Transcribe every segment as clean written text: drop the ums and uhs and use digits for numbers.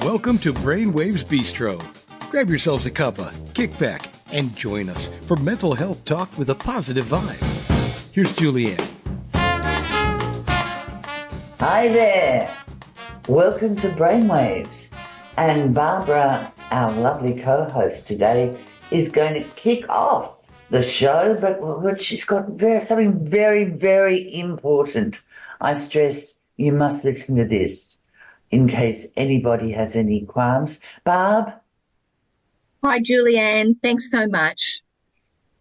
Welcome to Brainwaves Bistro. Grab yourselves a cuppa, kick back, and join us for mental health talk with a positive vibe. Here's Julianne. Hi there. Welcome to Brainwaves. And Barbara, our lovely co-host today, is going to kick off the show, but she's got something very, very important. I stress you must listen to this in case anybody has any qualms. Barb? Hi, Julianne. Thanks so much.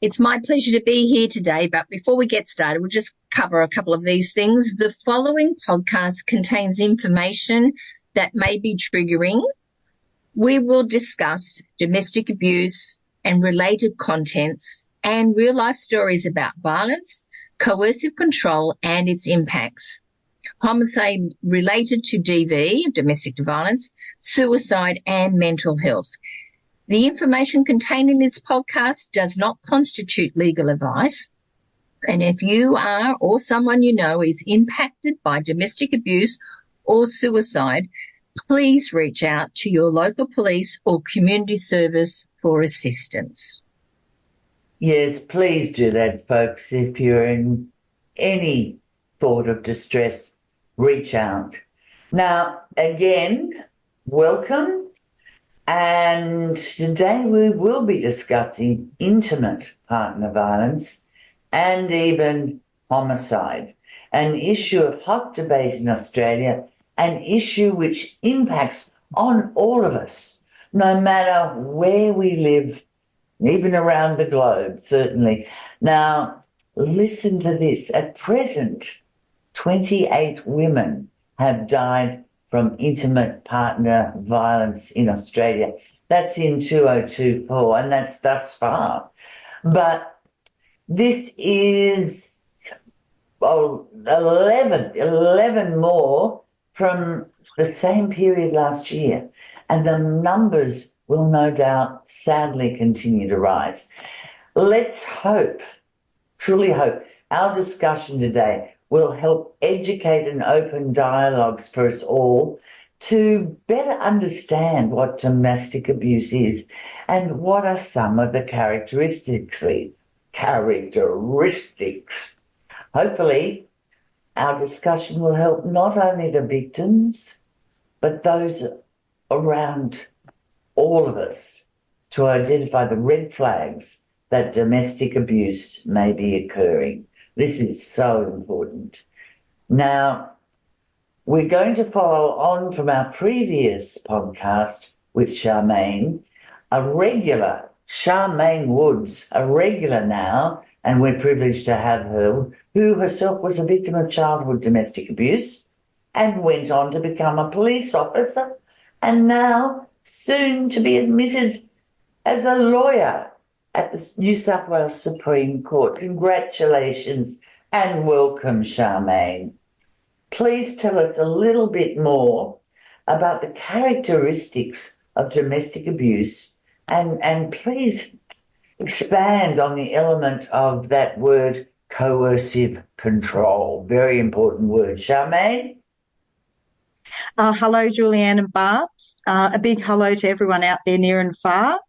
It's my pleasure to be here today, but before we get started, we'll just cover a couple of these things. The following podcast contains information that may be triggering. We will discuss domestic abuse and related contents and real-life stories about violence, coercive control and its impacts, homicide related to DV, domestic violence, suicide and mental health. The information contained in this podcast does not constitute legal advice. And if you are or someone you know is impacted by domestic abuse or suicide, please reach out to your local police or community service for assistance. Yes, please do that, folks. If you're in any thought of distress, reach out. Now, again, welcome. And today we will be discussing intimate partner violence and even homicide, an issue of hot debate in Australia, an issue which impacts on all of us, no matter where we live, even around the globe, certainly. Now, listen to this. At present, 28 women have died from intimate partner violence in Australia. That's in 2024, and that's thus far. But this is 11 more from the same period last year. And the numbers will no doubt sadly continue to rise. Let's hope, truly hope, our discussion today will help educate and open dialogues for us all to better understand what domestic abuse is and what are some of the characteristics. Hopefully, our discussion will help not only the victims, but those around all of us to identify the red flags that domestic abuse may be occurring. This is so important. Now, we're going to follow on from our previous podcast with Charmaine, Charmaine Woods, a regular now, and we're privileged to have her, who herself was a victim of childhood domestic abuse and went on to become a police officer and now soon to be admitted as a lawyer at the New South Wales Supreme Court. Congratulations and welcome, Charmaine. Please tell us a little bit more about the characteristics of domestic abuse and please expand on the element of that word coercive control. Very important word. Charmaine? Hello, Julianne and Barbs. A big hello to everyone out there near and far.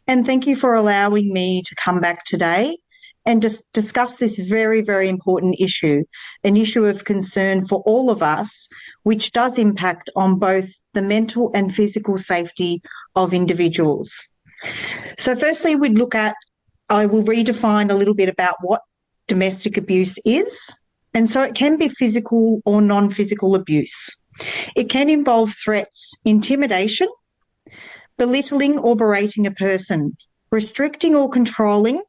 And thank you for allowing me to come back today and just discuss this very, very important issue, an issue of concern for all of us, which does impact on both the mental and physical safety of individuals. So firstly, I will redefine a little bit about what domestic abuse is. And so it can be physical or non-physical abuse. It can involve threats, intimidation, belittling or berating a person, restricting or controlling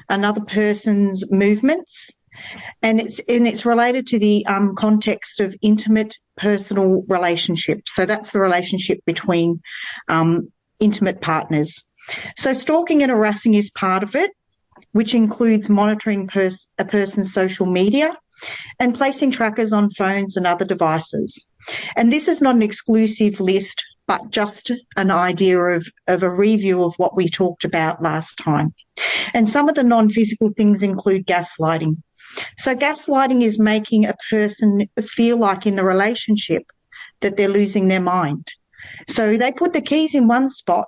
another person's movements, and it's related to the context of intimate personal relationships. So that's the relationship between intimate partners. So stalking and harassing is part of it, which includes monitoring a person's social media and placing trackers on phones and other devices. And this is not an exclusive list, but just an idea of a review of what we talked about last time. And some of the non-physical things include gaslighting. So gaslighting is making a person feel like in the relationship that they're losing their mind. So they put the keys in one spot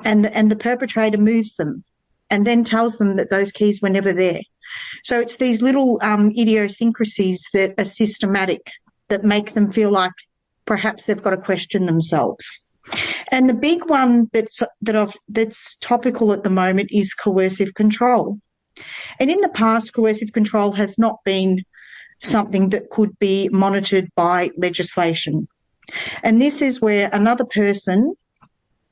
and the perpetrator moves them and then tells them that those keys were never there. So it's these little idiosyncrasies that are systematic that make them feel like perhaps they've got to question themselves. And the big one that's topical at the moment is coercive control. And in the past, coercive control has not been something that could be monitored by legislation. And this is where another person,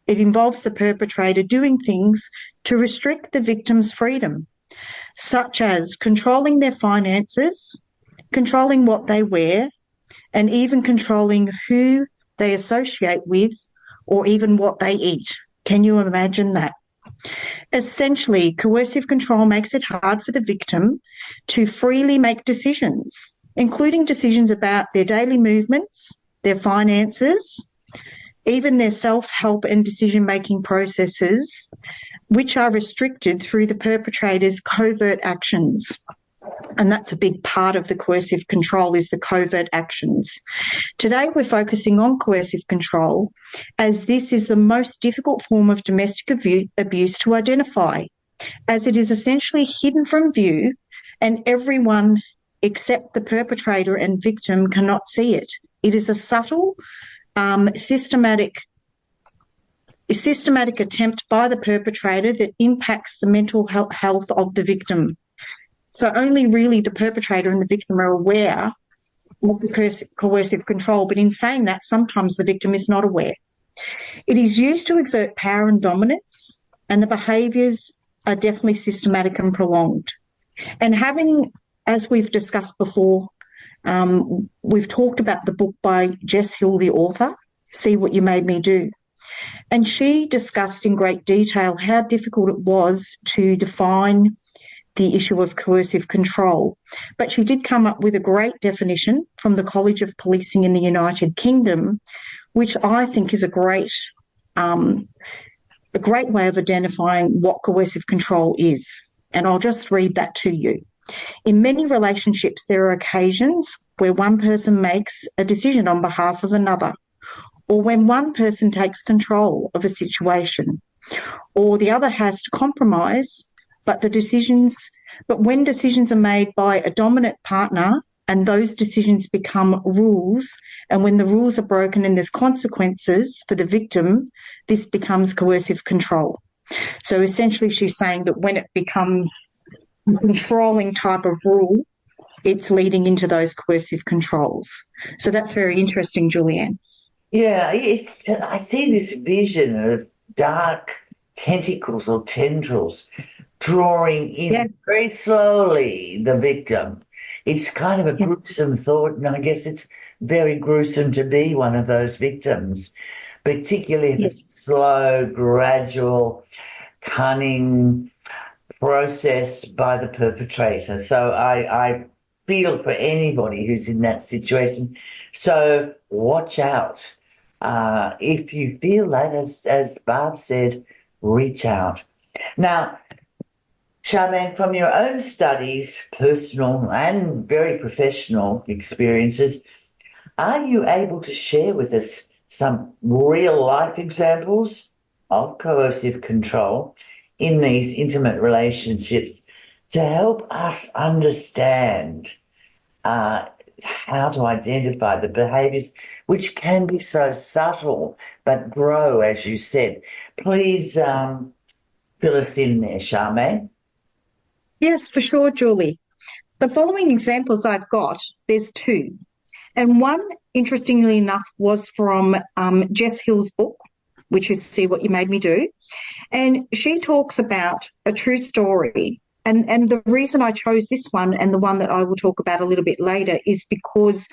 it involves the perpetrator doing things to restrict the victim's freedom, such as controlling their finances, controlling what they wear, and even controlling who they associate with or even what they eat. Can you imagine that? Essentially, coercive control makes it hard for the victim to freely make decisions, including decisions about their daily movements, their finances, even their self-help and decision-making processes, which are restricted through the perpetrator's covert actions. And that's a big part of the coercive control, is the covert actions. Today, we're focusing on coercive control as this is the most difficult form of domestic abuse to identify, as it is essentially hidden from view and everyone except the perpetrator and victim cannot see it. It is a subtle, systematic attempt by the perpetrator that impacts the mental health of the victim. So only really the perpetrator and the victim are aware of the coercive control, but in saying that, sometimes the victim is not aware. It is used to exert power and dominance, and the behaviours are definitely systematic and prolonged. And having, as we've discussed before, we've talked about the book by Jess Hill, the author, See What You Made Me Do. And she discussed in great detail how difficult it was to define the issue of coercive control. But she did come up with a great definition from the College of Policing in the United Kingdom, which I think is a great way of identifying what coercive control is. And I'll just read that to you. In many relationships, there are occasions where one person makes a decision on behalf of another, or when one person takes control of a situation, or the other has to compromise, but when decisions are made by a dominant partner and those decisions become rules, and when the rules are broken and there's consequences for the victim, this becomes coercive control. So essentially she's saying that when it becomes a controlling type of rule, it's leading into those coercive controls. So that's very interesting, Julianne. Yeah, I see this vision of dark tentacles or tendrils drawing in very slowly the victim. It's kind of a gruesome thought, and I guess it's very gruesome to be one of those victims, particularly if it's slow, gradual, cunning process by the perpetrator. So I feel for anybody who's in that situation. So watch out. If you feel that, as Barb said, reach out. Now, Charmaine, from your own studies, personal and very professional experiences, are you able to share with us some real-life examples of coercive control in these intimate relationships to help us understand how to identify the behaviours which can be so subtle but grow, as you said? Please fill us in there, Charmaine. Yes, for sure, Julie. The following examples I've got, there's two. And one, interestingly enough, was from Jess Hill's book, which is See What You Made Me Do. And she talks about a true story. And the reason I chose this one and the one that I will talk about a little bit later is because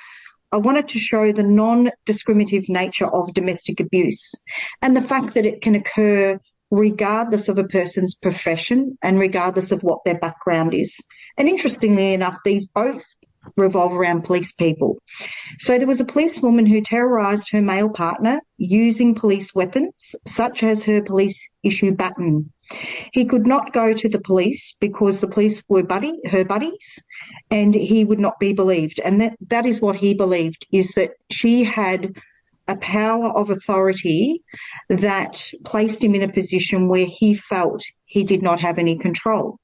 I wanted to show the non-discriminative nature of domestic abuse and the fact that it can occur regardless of a person's profession and regardless of what their background is. And interestingly enough, these both revolve around police people. So there was a policewoman who terrorised her male partner using police weapons, such as her police issue baton. He could not go to the police because the police were her buddies, and he would not be believed. And that is what he believed, is that she had a power of authority that placed him in a position where he felt he did not have any control.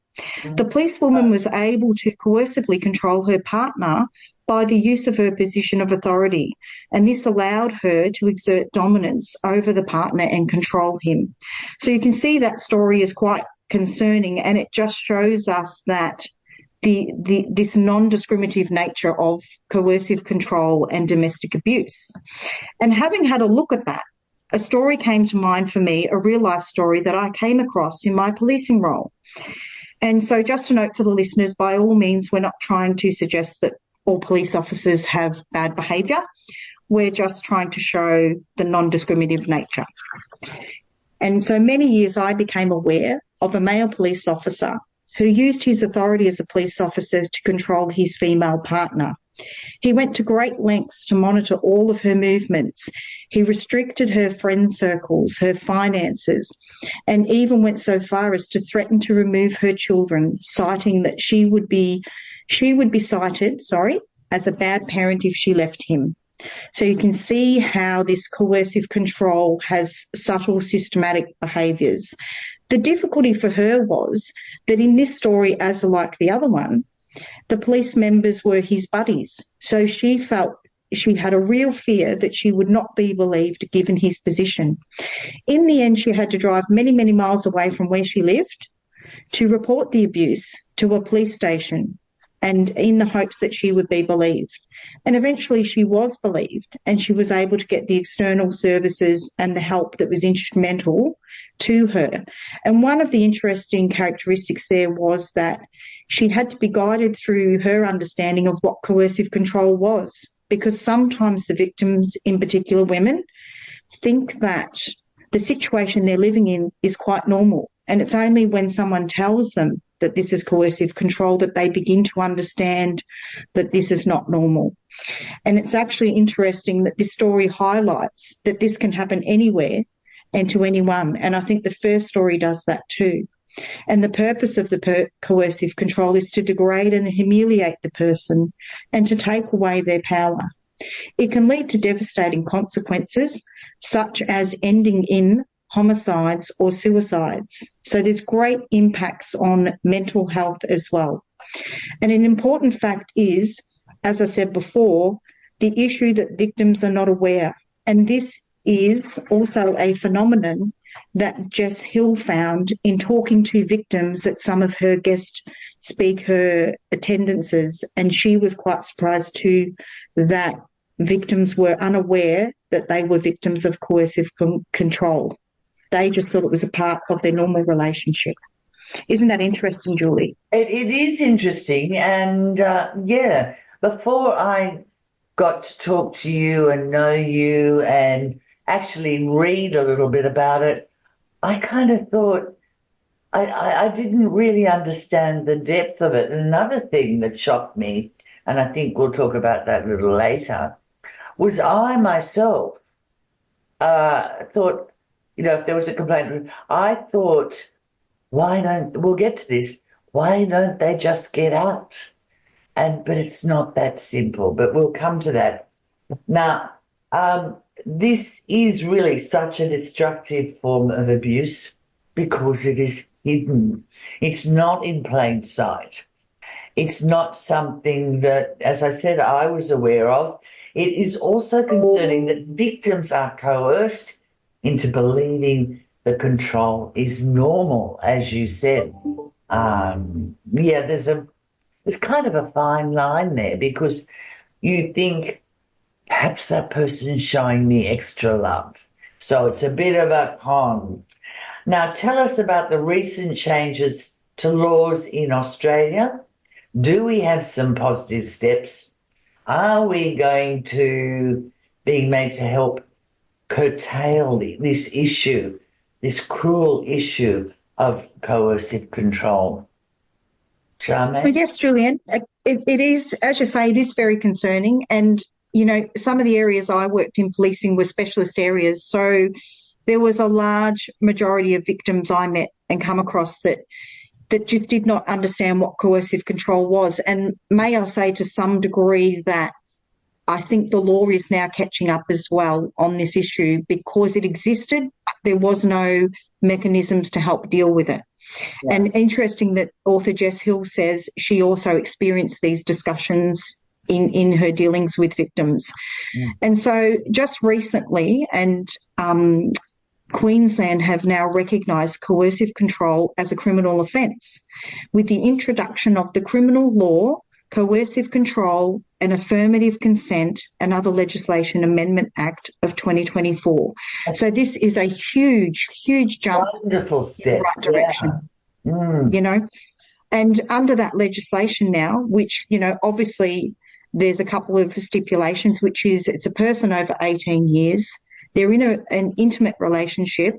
The policewoman was able to coercively control her partner by the use of her position of authority, and this allowed her to exert dominance over the partner and control him. So you can see that story is quite concerning, and it just shows us that this non-discriminative nature of coercive control and domestic abuse. And having had a look at that, a story came to mind for me, a real-life story that I came across in my policing role. And so just a note for the listeners, by all means, we're not trying to suggest that all police officers have bad behaviour. We're just trying to show the non-discriminative nature. And so many years I became aware of a male police officer who used his authority as a police officer to control his female partner. He went to great lengths to monitor all of her movements. He restricted her friend circles, her finances, and even went so far as to threaten to remove her children, citing that she would be cited, as a bad parent if she left him. So you can see how this coercive control has subtle, systematic behaviours. The difficulty for her was that in this story, as like the other one, the police members were his buddies. So she felt she had a real fear that she would not be believed given his position. In the end, she had to drive many, many miles away from where she lived to report the abuse to a police station, and in the hopes that she would be believed. And eventually she was believed, and she was able to get the external services and the help that was instrumental to her. And one of the interesting characteristics there was that she had to be guided through her understanding of what coercive control was, because sometimes the victims, in particular women, think that the situation they're living in is quite normal. And it's only when someone tells them that this is coercive control that they begin to understand that this is not normal. And it's actually interesting that this story highlights that this can happen anywhere and to anyone. And I think the first story does that too. And the purpose of the coercive control is to degrade and humiliate the person and to take away their power. It can lead to devastating consequences, such as ending in homicides or suicides. So there's great impacts on mental health as well. And an important fact is, as I said before, the issue that victims are not aware. And this is also a phenomenon that Jess Hill found in talking to victims at some of her guest speaker attendances. And she was quite surprised too that victims were unaware that they were victims of coercive control. They just thought it was a part of their normal relationship. Isn't that interesting, Julie? It is interesting. And, before I got to talk to you and know you and actually read a little bit about it, I kind of thought I didn't really understand the depth of it. And another thing that shocked me, and I think we'll talk about that a little later, was I myself thought, if there was a complaint, I thought, we'll get to this, why don't they just get out? But it's not that simple, but we'll come to that. Now, this is really such a destructive form of abuse because it is hidden. It's not in plain sight. It's not something that, as I said, I was aware of. It is also concerning that victims are coerced into believing the control is normal, as you said. There's kind of a fine line there because you think perhaps that person is showing me extra love. So it's a bit of a con. Now, tell us about the recent changes to laws in Australia. Do we have some positive steps? Are we going to be made to help curtail this issue, this cruel issue of coercive control? Charmaine? Well, yes, Julian, it is, as you say, it is very concerning. And, some of the areas I worked in policing were specialist areas. So there was a large majority of victims I met and come across that just did not understand what coercive control was. And may I say to some degree that I think the law is now catching up as well on this issue because it existed. There was no mechanisms to help deal with it. Yeah. And interesting that author Jess Hill says she also experienced these discussions in her dealings with victims. Yeah. And so just recently, and Queensland have now recognised coercive control as a criminal offence with the introduction of the Criminal Law, Coercive Control and Affirmative Consent and Other Legislation Amendment Act of 2024. So this is a huge, huge jump Wonderful step. in the right direction, you know. And under that legislation now, which, you know, obviously there's a couple of stipulations, which is it's a person over 18 years, they're in an intimate relationship,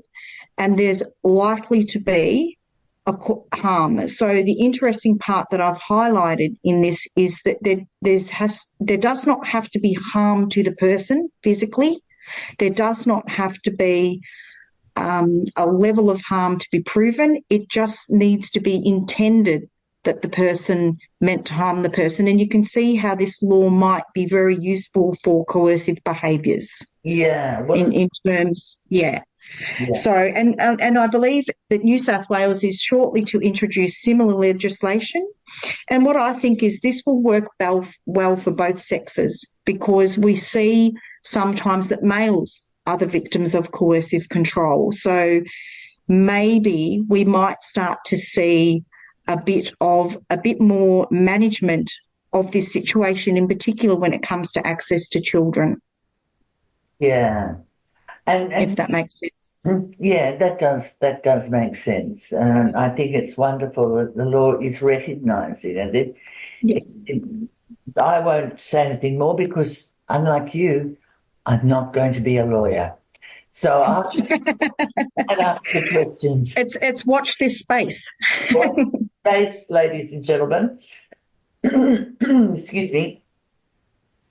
and there's likely to be harm. So the interesting part that I've highlighted in this is that there does not have to be harm to the person physically. There does not have to be a level of harm to be proven. It just needs to be intended that the person meant to harm the person. And you can see how this law might be very useful for coercive behaviours. Yeah. In terms, yeah. Yeah. So, and I believe that New South Wales is shortly to introduce similar legislation. And what I think is this will work well for both sexes, because we see sometimes that males are the victims of coercive control. So maybe we might start to see a bit more management of this situation, in particular when it comes to access to children. Yeah. And if that makes sense. Yeah, that does make sense. I think it's wonderful that the law is recognising it. I won't say anything more because, unlike you, I'm not going to be a lawyer. So I'll just ask the questions. It's watch this space. Watch this space, ladies and gentlemen. Excuse me.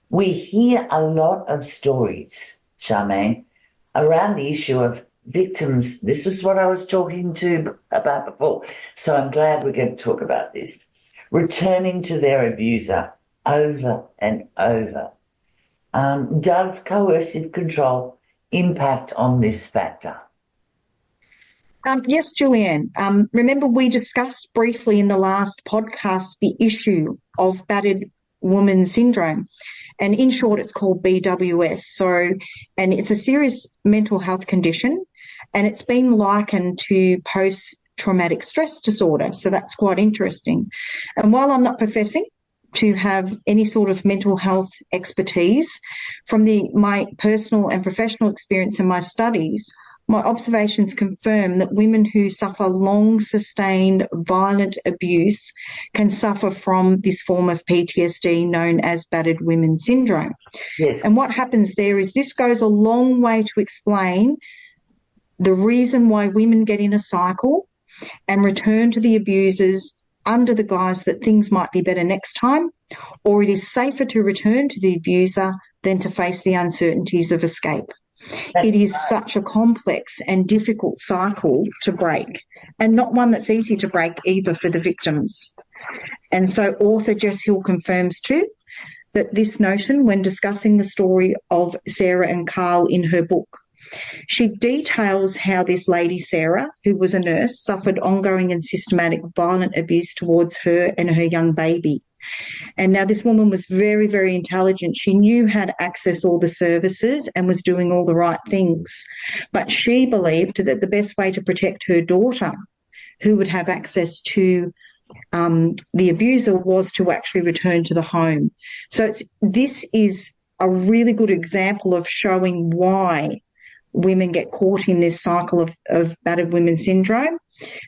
We hear a lot of stories, Charmaine, around the issue of victims. This is what I was talking about before. So I'm glad we're going to talk about this. Returning to their abuser over and over. Does coercive control impact on this factor? Yes, Julianne. Remember we discussed briefly in the last podcast the issue of battered woman syndrome. And in short, it's called BWS. So, and it's a serious mental health condition, and it's been likened to post-traumatic stress disorder. So that's quite interesting. And while I'm not professing to have any sort of mental health expertise, from my personal and professional experience in my studies, my observations confirm that women who suffer long sustained violent abuse can suffer from this form of PTSD known as battered women syndrome. Yes. And what happens there is this goes a long way to explain the reason why women get in a cycle and return to the abusers under the guise that things might be better next time, or it is safer to return to the abuser than to face the uncertainties of escape. It is such a complex and difficult cycle to break, and not one that's easy to break either for the victims. And so author Jess Hill confirms too that this notion when discussing the story of Sarah and Carl in her book. She details how this lady, Sarah, who was a nurse, suffered ongoing and systematic violent abuse towards her and her young baby. And now this woman was very, very intelligent. She knew how to access all the services and was doing all the right things. But she believed that the best way to protect her daughter, who would have access to the abuser, was to actually return to the home. So this is a really good example of showing why women get caught in this cycle of battered women syndrome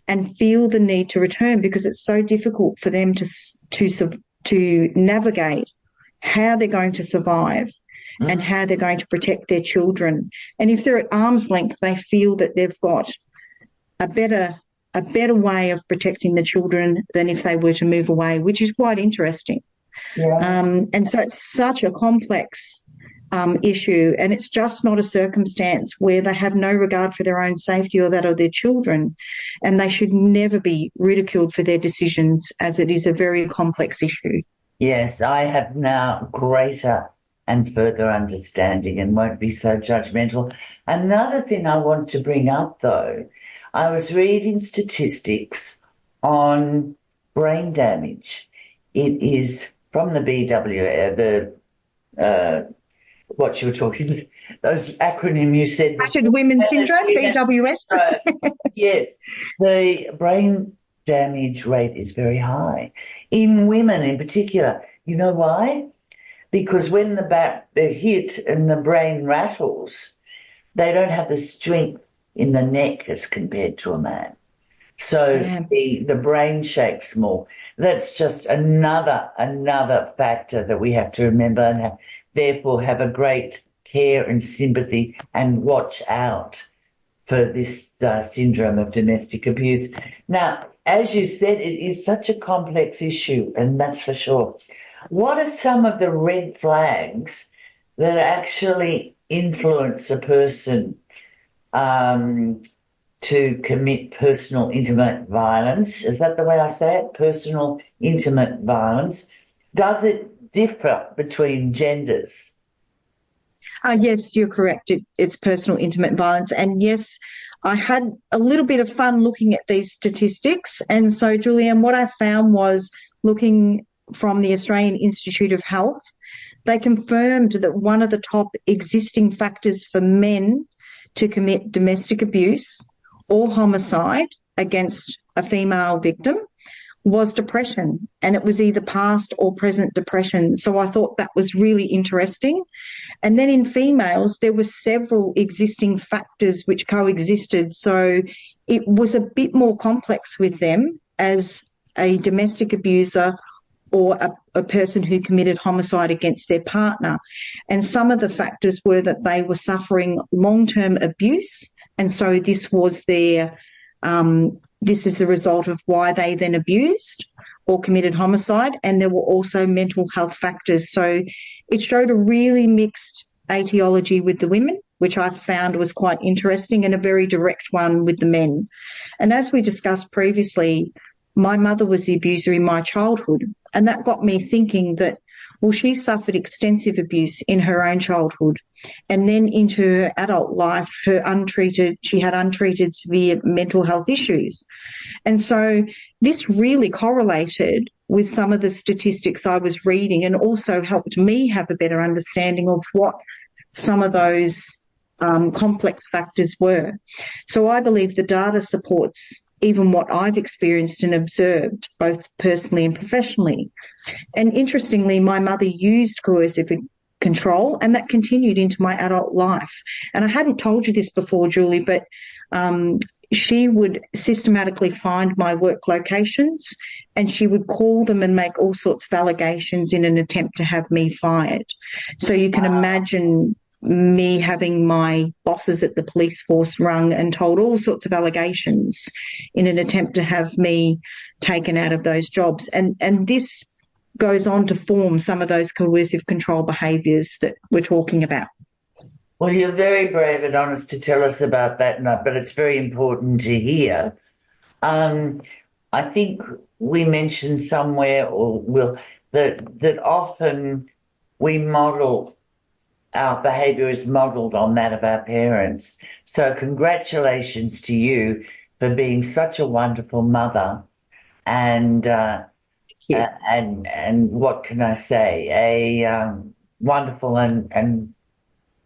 and feel the need to return, because it's so difficult for them to navigate how they're going to survive and how they're going to protect their children. And if they're at arm's length, they feel that they've got a better way of protecting the children than if they were to move away, which is quite interesting. Yeah. And so it's such a complex issue, and it's just not a circumstance where they have no regard for their own safety or that of their children, and they should never be ridiculed for their decisions, as it is a very complex issue. Yes, I have now greater and further understanding and won't be so judgmental. Another thing I want to bring up, though, I was reading statistics on brain damage. It is from the BWA, what you were talking, those acronym you said. Battered Women's Syndrome, BWS. Yes, the brain damage rate is very high in women in particular. You know why? Because when they're hit and the brain rattles, they don't have the strength in the neck as compared to a man. So the brain shakes more. That's just another factor that we have to remember and therefore have a great care and sympathy and watch out for this syndrome of domestic abuse. Now, as you said, it is such a complex issue, and that's for sure. What are some of the red flags that actually influence a person to commit personal intimate violence? Is that the way I say it? Personal intimate violence. Does it differ between genders? Yes, you're correct. It's personal intimate violence. And yes, I had a little bit of fun looking at these statistics. And so, Julianne, what I found was looking from the Australian Institute of Health, they confirmed that one of the top existing factors for men to commit domestic abuse or homicide against a female victim was depression, and it was either past or present depression. So I thought that was really interesting. And then in females, there were several existing factors which coexisted. So it was a bit more complex with them as a domestic abuser or a person who committed homicide against their partner. And some of the factors were that they were suffering long-term abuse. And so this was this is the result of why they then abused or committed homicide. And there were also mental health factors. So it showed a really mixed etiology with the women, which I found was quite interesting, and a very direct one with the men. And as we discussed previously, my mother was the abuser in my childhood. And that got me thinking that, well, she suffered extensive abuse in her own childhood. And then into her adult life, she had untreated severe mental health issues. And so this really correlated with some of the statistics I was reading, and also helped me have a better understanding of what some of those complex factors were. So I believe the data supports even what I've experienced and observed, both personally and professionally. And interestingly, my mother used coercive control, and that continued into my adult life. And I hadn't told you this before, Julie, but she would systematically find my work locations, and she would call them and make all sorts of allegations in an attempt to have me fired. So you can imagine me having my bosses at the police force rung and told all sorts of allegations in an attempt to have me taken out of those jobs. And this goes on to form some of those coercive control behaviours that we're talking about. Well, you're very brave and honest to tell us about that, but it's very important to hear. I think we mentioned somewhere, that often we model, our behaviour is modelled on that of our parents. So congratulations to you for being such a wonderful mother, and what can I say, a wonderful and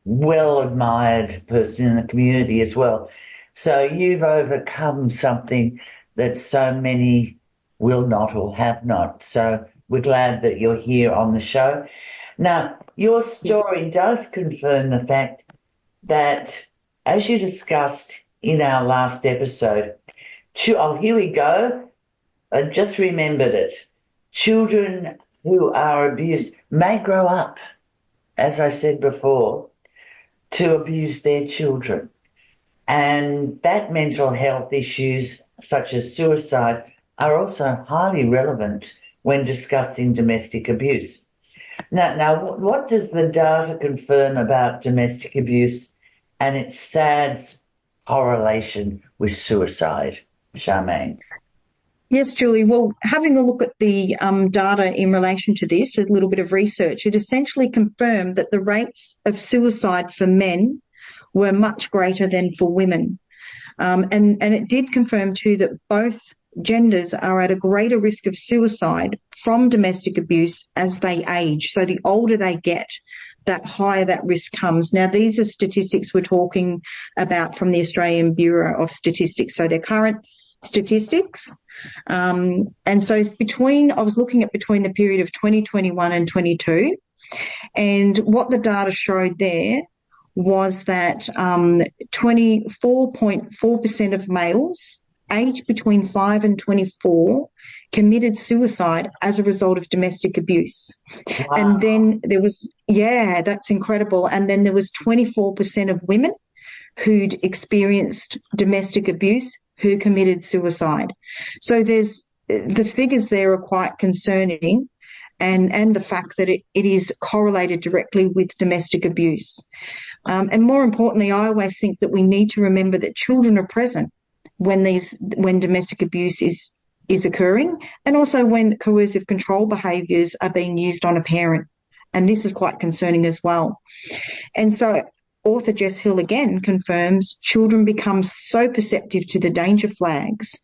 well-admired person in the community as well. So you've overcome something that so many will not or have not. So we're glad that you're here on the show. Now, your story does confirm the fact that, as you discussed in our last episode, here we go. I just remembered it. Children who are abused may grow up, as I said before, to abuse their children. And that mental health issues, such as suicide, are also highly relevant when discussing domestic abuse. Now, what does the data confirm about domestic abuse and its sad correlation with suicide, Charmaine? Yes, Julie. Well, having a look at the data in relation to this, a little bit of research, it essentially confirmed that the rates of suicide for men were much greater than for women. And it did confirm too that both genders are at a greater risk of suicide from domestic abuse as they age. So the older they get, that higher that risk comes. Now, these are statistics we're talking about from the Australian Bureau of Statistics. So they're current statistics. And so I was looking at between the period of 2021 and 22, and what the data showed there was that 24.4% of males aged between 5 and 24 committed suicide as a result of domestic abuse. Wow. And then there was, that's incredible. And then there was 24% of women who'd experienced domestic abuse who committed suicide. So the figures there are quite concerning, and the fact that it is correlated directly with domestic abuse. And more importantly, I always think that we need to remember that children are present when domestic abuse is occurring, and also when coercive control behaviours are being used on a parent. And this is quite concerning as well. And so author Jess Hill again confirms children become so perceptive to the danger flags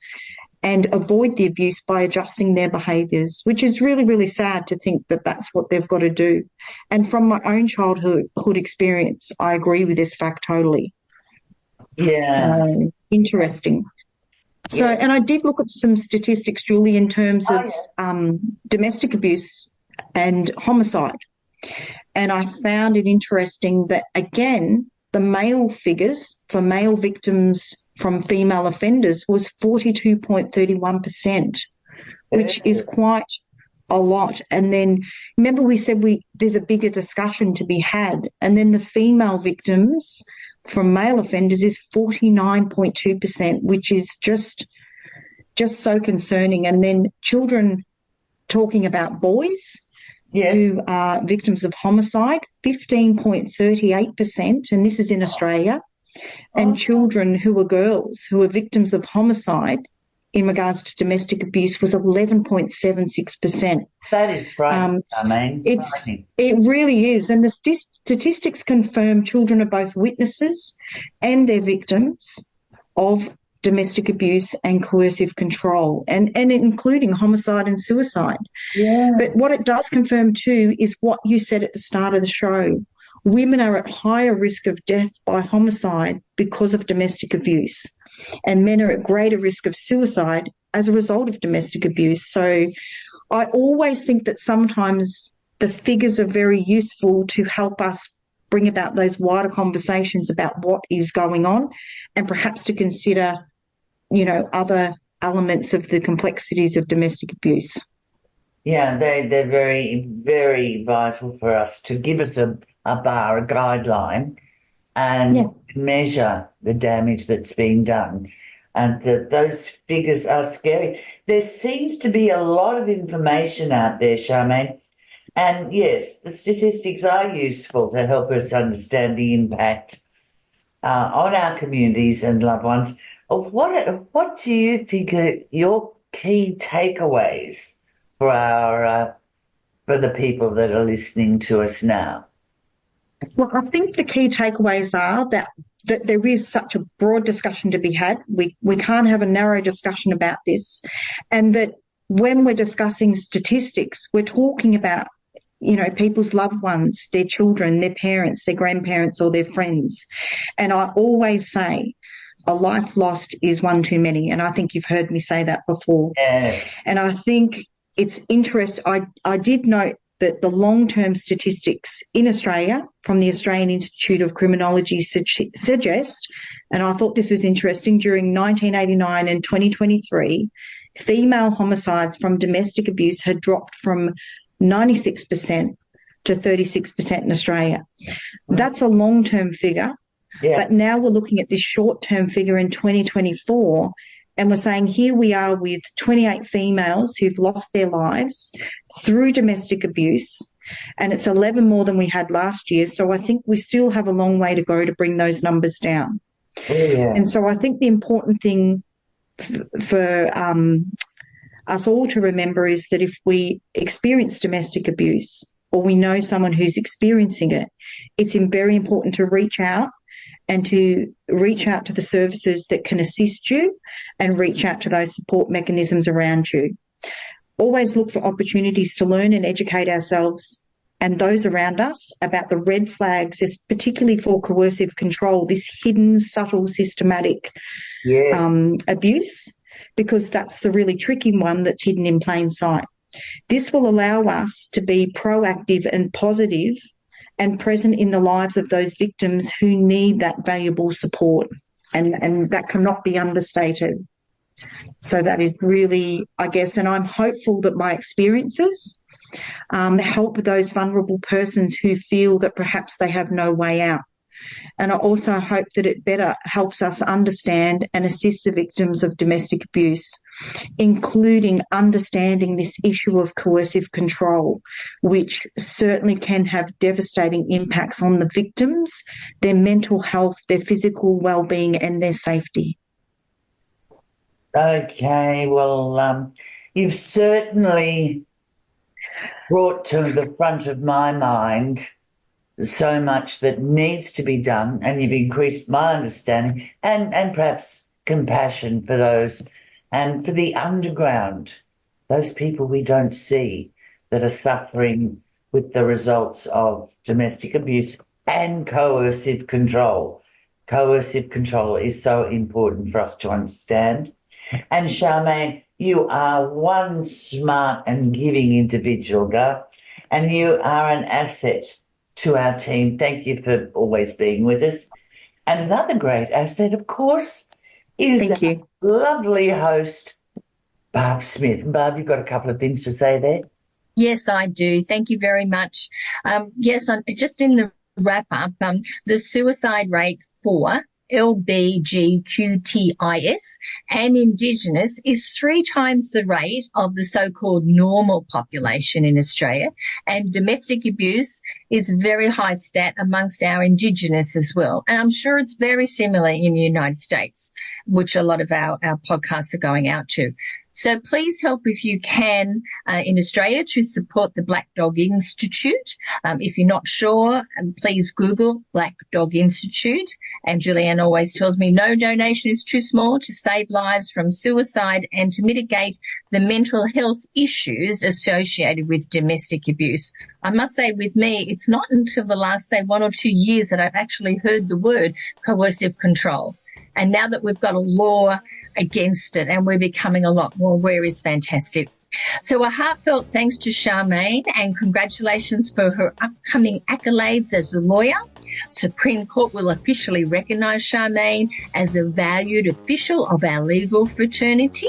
and avoid the abuse by adjusting their behaviours, which is really, really sad to think that that's what they've got to do. And from my own childhood experience, I agree with this fact totally. Yeah. Interesting. So, Yeah. and I did look at some statistics, Julie, in terms of domestic abuse and homicide. And I found it interesting that, again, the male figures for male victims from female offenders was 42.31%, which is quite a lot. And then remember we said there's a bigger discussion to be had. And then the female victims from male offenders is 49.2%, which is just so concerning. And then children, talking about boys who are victims of homicide, 15.38%, and this is in Australia. And children who are girls who are victims of homicide in regards to domestic abuse was 11.76%. That is frightening, It really is. And the statistics confirm children are both witnesses and they're victims of domestic abuse and coercive control, and including homicide and suicide. Yeah. But what it does confirm too is what you said at the start of the show. Women are at higher risk of death by homicide because of domestic abuse, and men are at greater risk of suicide as a result of domestic abuse. So I always think that sometimes the figures are very useful to help us bring about those wider conversations about what is going on, and perhaps to consider, other elements of the complexities of domestic abuse. Yeah, they're very, very vital for us to give us a bar, a guideline, and measure the damage that's being done. And those figures are scary. There seems to be a lot of information out there, Charmaine. And yes, the statistics are useful to help us understand the impact on our communities and loved ones. What do you think are your key takeaways for the people that are listening to us now? Well, I think the key takeaways are that there is such a broad discussion to be had. We can't have a narrow discussion about this, and that when we're discussing statistics, we're talking about, people's loved ones, their children, their parents, their grandparents, or their friends. And I always say a life lost is one too many, and I think you've heard me say that before. Yeah. And I think it's interesting. I did note that the long-term statistics in Australia from the Australian Institute of Criminology suggest, and I thought this was interesting, during 1989 and 2023, female homicides from domestic abuse had dropped from 96% to 36% in Australia. That's a long-term figure, but now we're looking at this short-term figure in 2024, and we're saying here we are with 28 females who've lost their lives through domestic abuse, and it's 11 more than we had last year. So I think we still have a long way to go to bring those numbers down. Yeah. And so I think the important thing for us all to remember is that if we experience domestic abuse or we know someone who's experiencing it, it's very important to reach out and to reach out to the services that can assist you and reach out to those support mechanisms around you. Always look for opportunities to learn and educate ourselves and those around us about the red flags, particularly for coercive control, this hidden, subtle, systematic abuse, because that's the really tricky one that's hidden in plain sight. This will allow us to be proactive and positive and present in the lives of those victims who need that valuable support, and that cannot be understated. So that is really, I guess, and I'm hopeful that my experiences help those vulnerable persons who feel that perhaps they have no way out. And I also hope that it better helps us understand and assist the victims of domestic abuse, including understanding this issue of coercive control, which certainly can have devastating impacts on the victims, their mental health, their physical well-being and their safety. Okay, well, you've certainly brought to the front of my mind so much that needs to be done, and you've increased my understanding and perhaps compassion for those and for the underground, those people we don't see that are suffering with the results of domestic abuse and coercive control. Coercive control is so important for us to understand. And Charmaine, you are one smart and giving individual, girl, and you are an asset to our team. Thank you for always being with us. And another great asset, of course, is our lovely host, Barb Smith. Barb, you've got a couple of things to say there. Yes, I do. Thank you very much. Yes, just in the wrap-up, the suicide rate for LGBTQIs and Indigenous is 3 times the rate of the so-called normal population in Australia, and domestic abuse is very high stat amongst our Indigenous as well. And I'm sure it's very similar in the United States, which a lot of our podcasts are going out to. So please help if you can in Australia to support the Black Dog Institute. If you're not sure, please Google Black Dog Institute. And Julianne always tells me no donation is too small to save lives from suicide and to mitigate the mental health issues associated with domestic abuse. I must say with me, it's not until the last, say, 1 or 2 years that I've actually heard the word coercive control. And now that we've got a law against it and we're becoming a lot more aware is fantastic. So a heartfelt thanks to Charmaine and congratulations for her upcoming accolades as a lawyer. Supreme Court will officially recognise Charmaine as a valued official of our legal fraternity.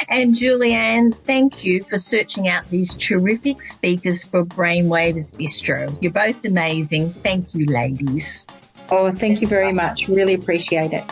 And Julianne, thank you for searching out these terrific speakers for Brainwaves Bistro. You're both amazing. Thank you, ladies. Oh, thank you very much. Really appreciate it.